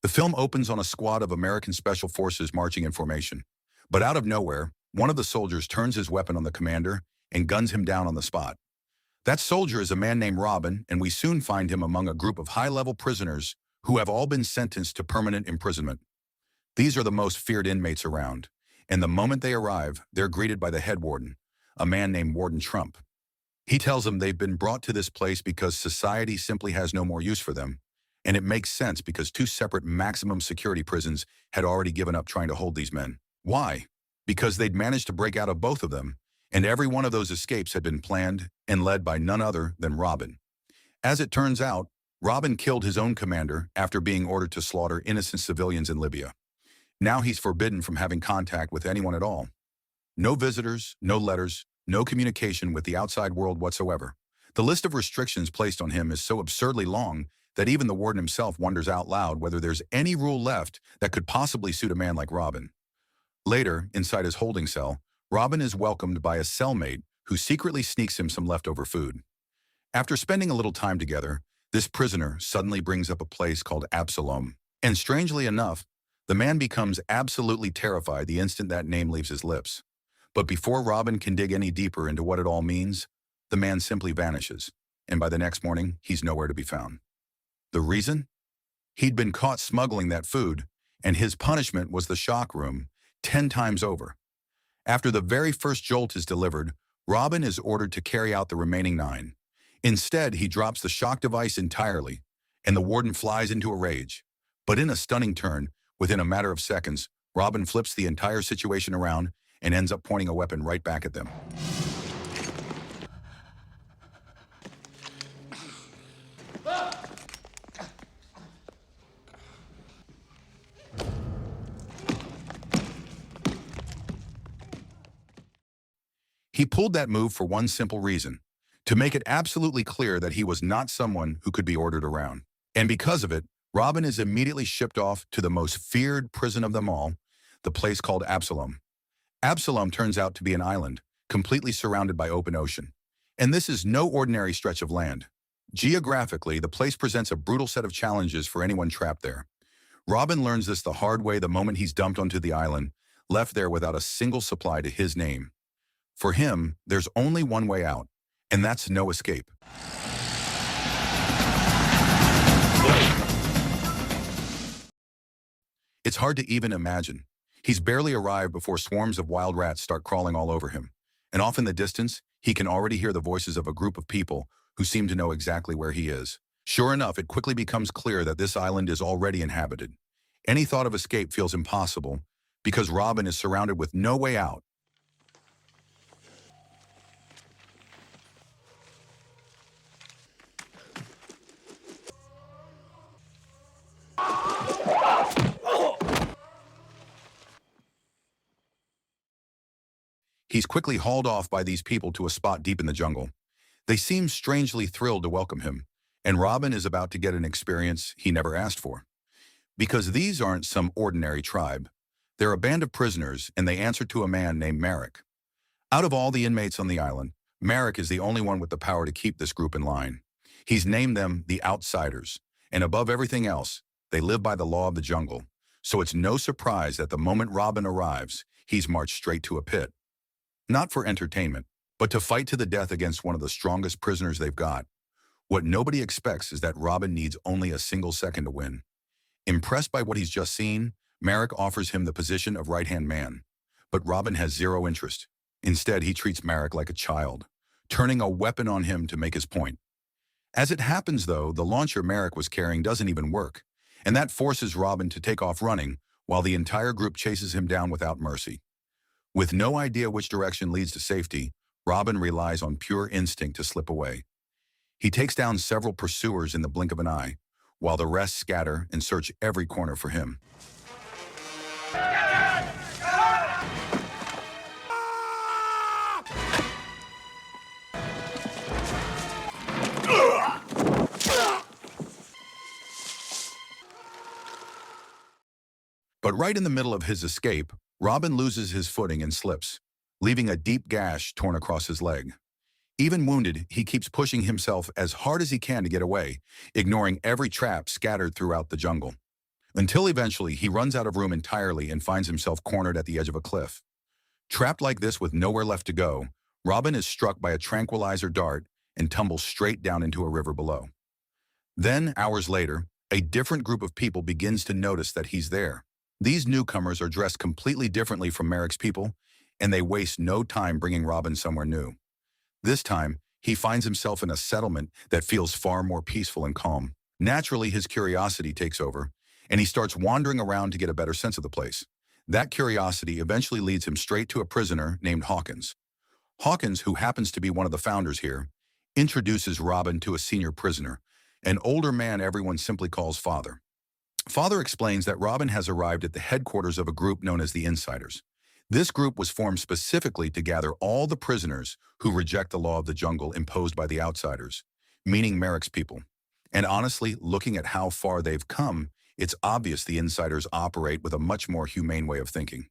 The film opens on a squad of American Special Forces marching in formation. But out of nowhere, one of the soldiers turns his weapon on the commander and guns him down on the spot. That soldier is a man named Robin, and we soon find him among a group of high-level prisoners who have all been sentenced to permanent imprisonment. These are the most feared inmates around, and the moment they arrive, they're greeted by the head warden, a man named Warden Trump. He tells them they've been brought to this place because society simply has no more use for them, and it makes sense because two separate maximum security prisons had already given up trying to hold these men. Why? Because they'd managed to break out of both of them, and every one of those escapes had been planned and led by none other than Robin. As it turns out, Robin killed his own commander after being ordered to slaughter innocent civilians in Libya. Now he's forbidden from having contact with anyone at all. No visitors, no letters, no communication with the outside world whatsoever. The list of restrictions placed on him is so absurdly long that even the warden himself wonders out loud whether there's any rule left that could possibly suit a man like Robin. Later, inside his holding cell, Robin is welcomed by a cellmate who secretly sneaks him some leftover food. After spending a little time together, this prisoner suddenly brings up a place called Absalom. And strangely enough, the man becomes absolutely terrified the instant that name leaves his lips. But before Robin can dig any deeper into what it all means, the man simply vanishes, and by the next morning, he's nowhere to be found. The reason? He'd been caught smuggling that food, and his punishment was the shock room 10 times over. After the very first jolt is delivered, Robin is ordered to carry out the remaining 9. Instead, he drops the shock device entirely, and the warden flies into a rage. But in a stunning turn, within a matter of seconds, Robin flips the entire situation around and ends up pointing a weapon right back at them. He pulled that move for one simple reason: to make it absolutely clear that he was not someone who could be ordered around. And because of it, Robin is immediately shipped off to the most feared prison of them all, the place called Absalom. Absalom turns out to be an island, completely surrounded by open ocean. And this is no ordinary stretch of land. Geographically, the place presents a brutal set of challenges for anyone trapped there. Robin learns this the hard way the moment he's dumped onto the island, left there without a single supply to his name. For him, there's only one way out, and that's no escape. It's hard to even imagine. He's barely arrived before swarms of wild rats start crawling all over him, and off in the distance, he can already hear the voices of a group of people who seem to know exactly where he is. Sure enough, it quickly becomes clear that this island is already inhabited. Any thought of escape feels impossible because Robin is surrounded with no way out. He's quickly hauled off by these people to a spot deep in the jungle. They seem strangely thrilled to welcome him, and Robin is about to get an experience he never asked for. Because these aren't some ordinary tribe. They're a band of prisoners, and they answer to a man named Merrick. Out of all the inmates on the island, Merrick is the only one with the power to keep this group in line. He's named them the Outsiders, and above everything else, they live by the law of the jungle. So it's no surprise that the moment Robin arrives, he's marched straight to a pit. Not for entertainment, but to fight to the death against one of the strongest prisoners they've got. What nobody expects is that Robin needs only a single second to win. Impressed by what he's just seen, Merrick offers him the position of right-hand man. But Robin has zero interest. Instead, he treats Merrick like a child, turning a weapon on him to make his point. As it happens, though, the launcher Merrick was carrying doesn't even work, and that forces Robin to take off running while the entire group chases him down without mercy. With no idea which direction leads to safety, Robin relies on pure instinct to slip away. He takes down several pursuers in the blink of an eye, while the rest scatter and search every corner for him. But right in the middle of his escape, Robin loses his footing and slips, leaving a deep gash torn across his leg. Even wounded, he keeps pushing himself as hard as he can to get away, ignoring every trap scattered throughout the jungle. until eventually he runs out of room entirely and finds himself cornered at the edge of a cliff. Trapped like this with nowhere left to go, Robin is struck by a tranquilizer dart and tumbles straight down into a river below. Then, hours later, a different group of people begins to notice that he's there. These newcomers are dressed completely differently from Merrick's people, and they waste no time bringing Robin somewhere new. This time, he finds himself in a settlement that feels far more peaceful and calm. Naturally, his curiosity takes over, and he starts wandering around to get a better sense of the place. That curiosity eventually leads him straight to a prisoner named Hawkins. Hawkins, who happens to be one of the founders here, introduces Robin to a senior prisoner, an older man everyone simply calls Father. Father explains that Robin has arrived at the headquarters of a group known as the Insiders. This group was formed specifically to gather all the prisoners who reject the law of the jungle imposed by the Outsiders, meaning Merrick's people. And honestly, looking at how far they've come, it's obvious the Insiders operate with a much more humane way of thinking.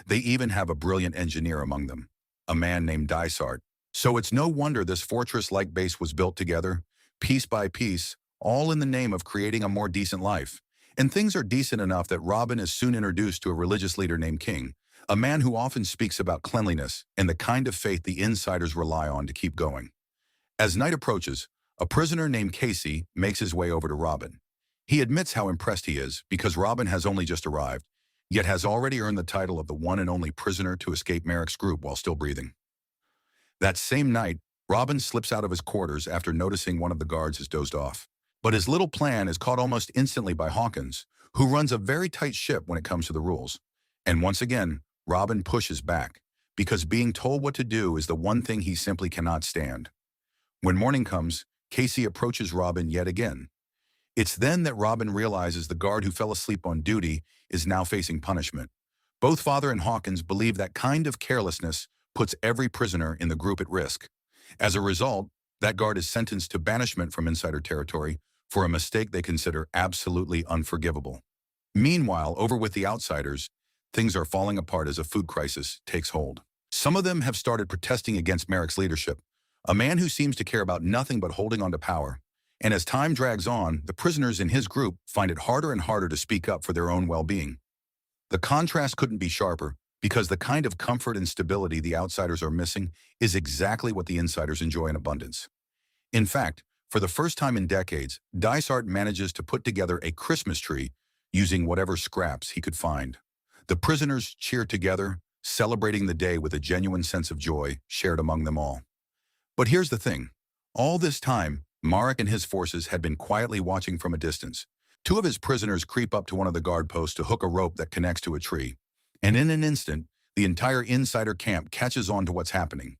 They even have a brilliant engineer among them, a man named Dysart. So it's no wonder this fortress-like base was built together, piece by piece, all in the name of creating a more decent life. And things are decent enough that Robin is soon introduced to a religious leader named King, a man who often speaks about cleanliness and the kind of faith the Insiders rely on to keep going. As night approaches, a prisoner named Casey makes his way over to Robin. He admits how impressed he is because Robin has only just arrived, yet has already earned the title of the one and only prisoner to escape Merrick's group while still breathing. That same night, Robin slips out of his quarters after noticing one of the guards has dozed off. But his little plan is caught almost instantly by Hawkins, who runs a very tight ship when it comes to the rules. And once again, Robin pushes back, because being told what to do is the one thing he simply cannot stand. When morning comes, Casey approaches Robin yet again. It's then that Robin realizes the guard who fell asleep on duty is now facing punishment. Both Father and Hawkins believe that kind of carelessness puts every prisoner in the group at risk. As a result, that guard is sentenced to banishment from Insider territory for a mistake they consider absolutely unforgivable. Meanwhile, over with the Outsiders, things are falling apart as a food crisis takes hold. Some of them have started protesting against Merrick's leadership, a man who seems to care about nothing but holding on to power. And as time drags on, the prisoners in his group find it harder and harder to speak up for their own well-being. The contrast couldn't be sharper, because the kind of comfort and stability the Outsiders are missing is exactly what the Insiders enjoy in abundance. In fact, for the first time in decades, Dysart manages to put together a Christmas tree using whatever scraps he could find. The prisoners cheer together, celebrating the day with a genuine sense of joy shared among them all. But here's the thing. All this time, Marek and his forces had been quietly watching from a distance. Two of his prisoners creep up to one of the guard posts to hook a rope that connects to a tree. And in an instant, the entire Insider camp catches on to what's happening.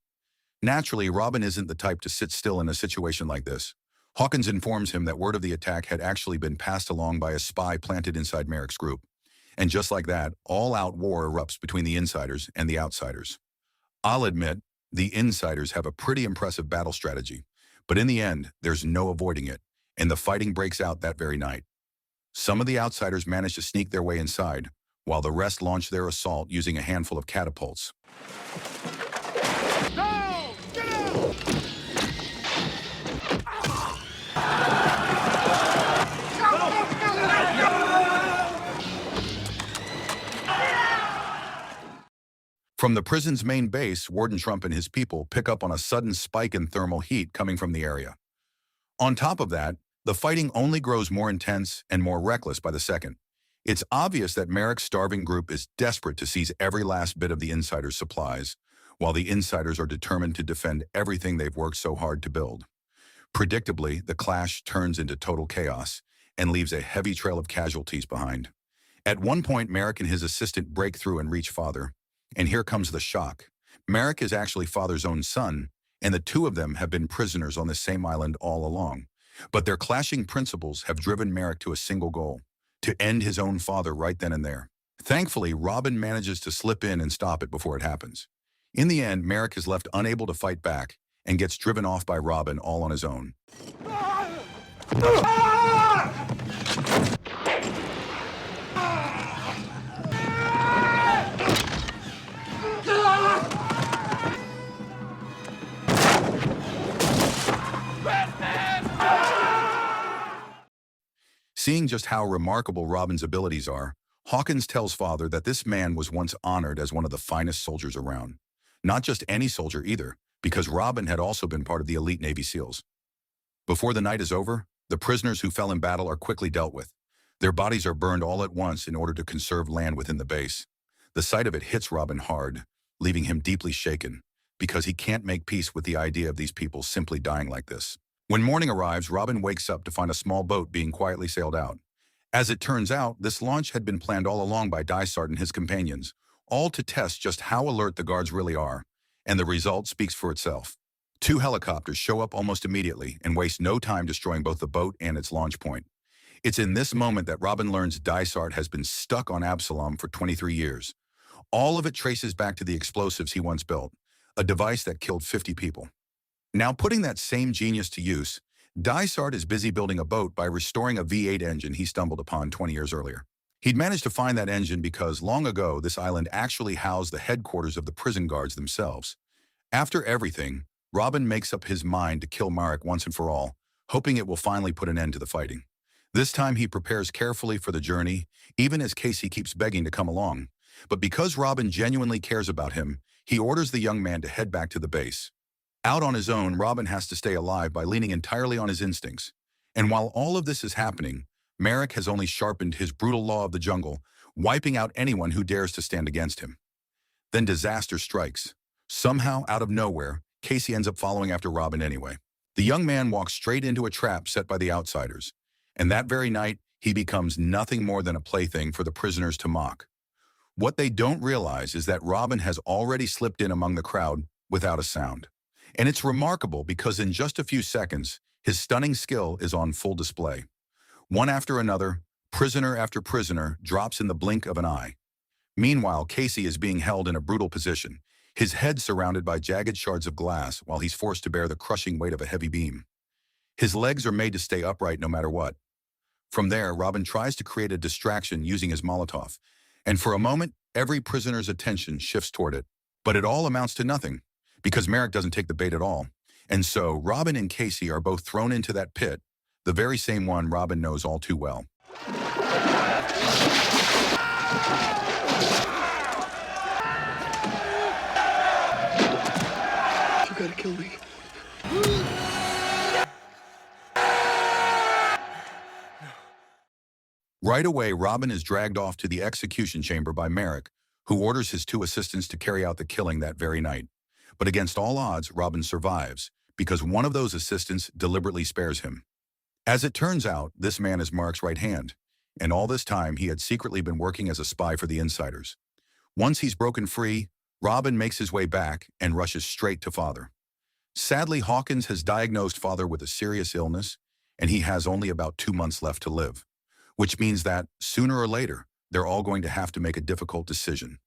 Naturally, Robin isn't the type to sit still in a situation like this. Hawkins informs him that word of the attack had actually been passed along by a spy planted inside Merrick's group. And just like that, all-out war erupts between the Insiders and the Outsiders. I'll admit, the Insiders have a pretty impressive battle strategy, but in the end, there's no avoiding it, and the fighting breaks out that very night. Some of the Outsiders manage to sneak their way inside, while the rest launch their assault using a handful of catapults. No! Get out! From the prison's main base, Warden Trump and his people pick up on a sudden spike in thermal heat coming from the area. On top of that, the fighting only grows more intense and more reckless by the second. It's obvious that Merrick's starving group is desperate to seize every last bit of the Insiders' supplies, while the Insiders are determined to defend everything they've worked so hard to build. Predictably, the clash turns into total chaos and leaves a heavy trail of casualties behind. At one point, Merrick and his assistant break through and reach Father. And here comes the shock. Merrick is actually Father's own son, and the two of them have been prisoners on the same island all along. But their clashing principles have driven Merrick to a single goal: to end his own father right then and there. Thankfully, Robin manages to slip in and stop it before it happens. In the end, Merrick is left unable to fight back and gets driven off by Robin all on his own. Seeing Showing just how remarkable Robin's abilities are, Hawkins tells Father that this man was once honored as one of the finest soldiers around. Not just any soldier either, because Robin had also been part of the elite Navy SEALs. Before the night is over, the prisoners who fell in battle are quickly dealt with. Their bodies are burned all at once in order to conserve land within the base. The sight of it hits Robin hard, leaving him deeply shaken, because he can't make peace with the idea of these people simply dying like this. When morning arrives, Robin wakes up to find a small boat being quietly sailed out. As it turns out, this launch had been planned all along by Dysart and his companions, all to test just how alert the guards really are, and the result speaks for itself. 2 helicopters show up almost immediately and waste no time destroying both the boat and its launch point. It's in this moment that Robin learns Dysart has been stuck on Absalom for 23 years. All of it traces back to the explosives he once built, a device that killed 50 people. Now, putting that same genius to use, Dysart is busy building a boat by restoring a V8 engine he stumbled upon 20 years earlier. He'd managed to find that engine because long ago this island actually housed the headquarters of the prison guards themselves. After everything, Robin makes up his mind to kill Marek once and for all, hoping it will finally put an end to the fighting. This time he prepares carefully for the journey, even as Casey keeps begging to come along. But because Robin genuinely cares about him, he orders the young man to head back to the base. Out on his own, Robin has to stay alive by leaning entirely on his instincts. And while all of this is happening, Marek has only sharpened his brutal law of the jungle, wiping out anyone who dares to stand against him. Then disaster strikes. Somehow, out of nowhere, Casey ends up following after Robin anyway. The young man walks straight into a trap set by the outsiders, and that very night, he becomes nothing more than a plaything for the prisoners to mock. What they don't realize is that Robin has already slipped in among the crowd without a sound. And it's remarkable because in just a few seconds, his stunning skill is on full display. One after another, prisoner after prisoner drops in the blink of an eye. Meanwhile, Casey is being held in a brutal position, his head surrounded by jagged shards of glass while he's forced to bear the crushing weight of a heavy beam. His legs are made to stay upright no matter what. From there, Robin tries to create a distraction using his Molotov, and for a moment, every prisoner's attention shifts toward it. But it all amounts to nothing, because Marek doesn't take the bait at all. And so, Robin and Casey are both thrown into that pit, the very same one Robin knows all too well. You gotta kill me. Right away, Robin is dragged off to the execution chamber by Marek, who orders his 2 assistants to carry out the killing that very night. But against all odds, Robin survives, because one of those assistants deliberately spares him. As it turns out, this man is Marek's right hand, and all this time he had secretly been working as a spy for the insiders. Once he's broken free, Robin makes his way back and rushes straight to Father. Sadly, Hawkins has diagnosed Father with a serious illness, and he has only about 2 months left to live, which means that, sooner or later, they're all going to have to make a difficult decision.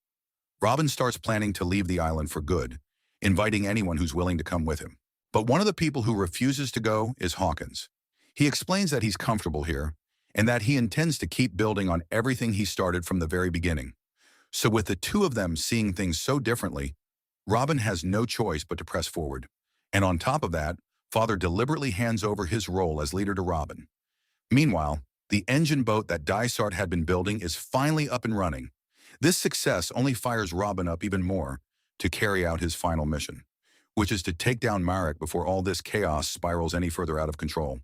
Robin starts planning to leave the island for good, inviting anyone who's willing to come with him. But one of the people who refuses to go is Hawkins. He explains that he's comfortable here, and that he intends to keep building on everything he started from the very beginning. So with the 2 of them seeing things so differently, Robin has no choice but to press forward. And on top of that, Father deliberately hands over his role as leader to Robin. Meanwhile, the engine boat that Dysart had been building is finally up and running. This success only fires Robin up even more to carry out his final mission, which is to take down Marek before all this chaos spirals any further out of control.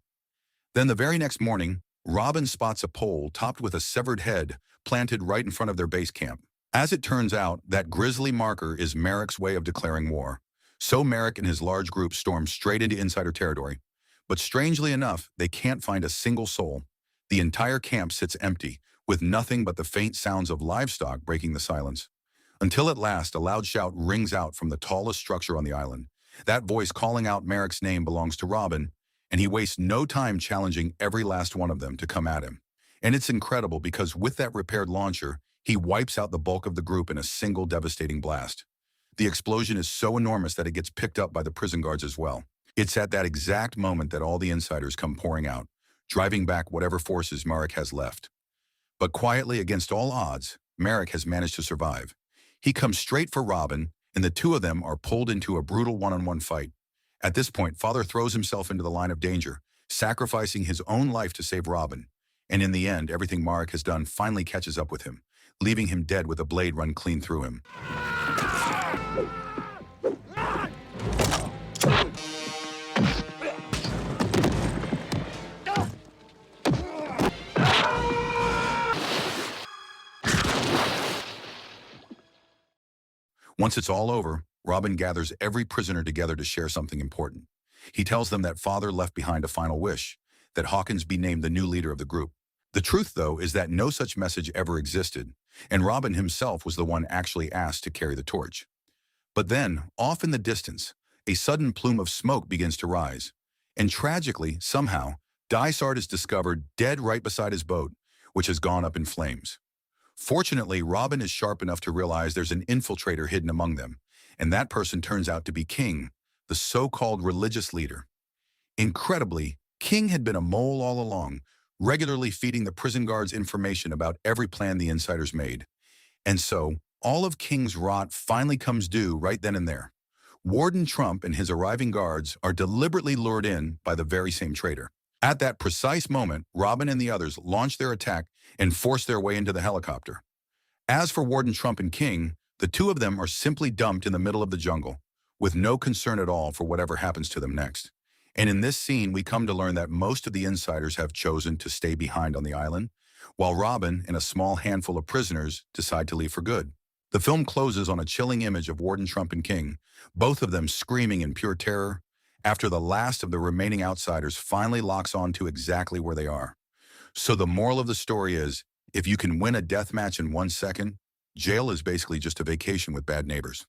Then the very next morning, Robin spots a pole topped with a severed head planted right in front of their base camp. As it turns out, that grisly marker is Marek's way of declaring war. So Marek and his large group storm straight into insider territory. But strangely enough, they can't find a single soul. The entire camp sits empty, with nothing but the faint sounds of livestock breaking the silence. Until at last, a loud shout rings out from the tallest structure on the island. That voice calling out Marek's name belongs to Robin, and he wastes no time challenging every last one of them to come at him. And it's incredible because with that repaired launcher, he wipes out the bulk of the group in a single devastating blast. The explosion is so enormous that it gets picked up by the prison guards as well. It's at that exact moment that all the insiders come pouring out, driving back whatever forces Marek has left. But quietly, against all odds, Marek has managed to survive. He comes straight for Robin, and the 2 of them are pulled into a brutal one-on-one fight. At this point, Father throws himself into the line of danger, sacrificing his own life to save Robin. And in the end, everything Marek has done finally catches up with him, leaving him dead with a blade run clean through him. Once it's all over, Robin gathers every prisoner together to share something important. He tells them that Father left behind a final wish, that Hawkins be named the new leader of the group. The truth, though, is that no such message ever existed, and Robin himself was the one actually asked to carry the torch. But then, off in the distance, a sudden plume of smoke begins to rise. And tragically, somehow, Dysart is discovered dead right beside his boat, which has gone up in flames. Fortunately, Robin is sharp enough to realize there's an infiltrator hidden among them, and that person turns out to be King, the so-called religious leader. Incredibly, King had been a mole all along, regularly feeding the prison guards information about every plan the insiders made. And so, all of King's rot finally comes due right then and there. Warden Trump and his arriving guards are deliberately lured in by the very same traitor. At that precise moment, Robin and the others launch their attack and force their way into the helicopter. As for Warden Trump and King, the two of them are simply dumped in the middle of the jungle, with no concern at all for whatever happens to them next. And in this scene, we come to learn that most of the insiders have chosen to stay behind on the island, while Robin and a small handful of prisoners decide to leave for good. The film closes on a chilling image of Warden Trump and King, both of them screaming in pure terror, after the last of the remaining outsiders finally locks on to exactly where they are. So the moral of the story is, if you can win a death match in 1 second, jail is basically just a vacation with bad neighbors.